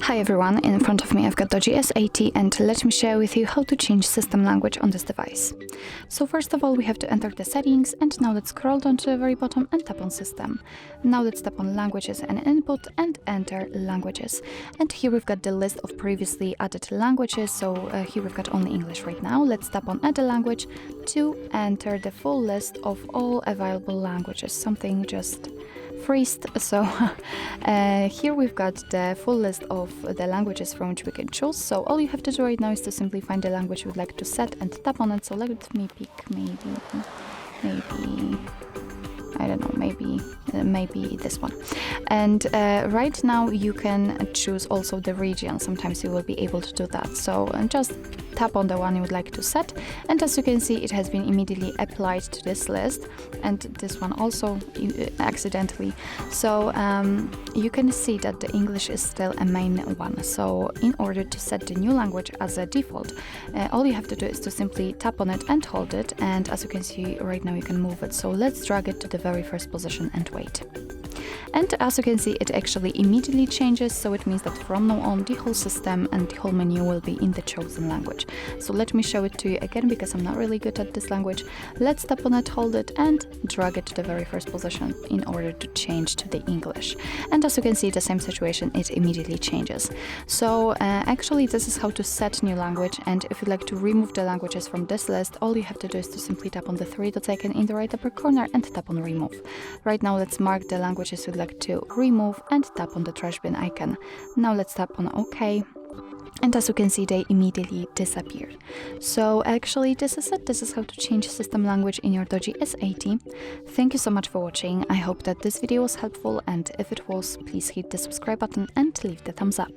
Hi everyone, in front of me I've got DOOGEE S80 and let me share with you how to change system language on this device. So first of all we have to enter the settings, and now let's scroll down to the very bottom and tap on system. Now let's tap on languages and input and enter languages. And here we've got the list of previously added languages, so here we've got only English right now. Let's tap on add a language to enter the full list of all available languages, something just freezed. So here we've got the full list of the languages from which we can choose. So all you have to do right now is to simply find the language you would like to set and tap on it. So let me pick maybe I don't know, maybe this one. And right now you can choose also the region. Sometimes you will be able to do that. So just tap on the one you would like to set, and as you can see it has been immediately applied to this list, and this one also accidentally. So you can see that the English is still a main one. So in order to set the new language as a default, all you have to do is to simply tap on it and hold it, and as you can see right now you can move it. So let's drag it to the very first position and wait. And as you can see, it actually immediately changes, so it means that from now on the whole system and the whole menu will be in the chosen language. So let me show it to you again, because I'm not really good at this language. Let's tap on it, hold it and drag it to the very first position in order to change to the English. And as you can see, the same situation, it immediately changes. So actually this is how to set new language, and if you'd like to remove the languages from this list, all you have to do is to simply tap on the three dots icon in the right upper corner and tap on remove. Right now let's mark the languages you'd like to remove and tap on the trash bin icon. Now let's tap on OK. And as you can see, they immediately disappeared. So actually this is it. This is how to change system language in your DOOGEE S80. Thank you so much for watching. I hope that this video was helpful, and if it was, please hit the subscribe button and leave the thumbs up.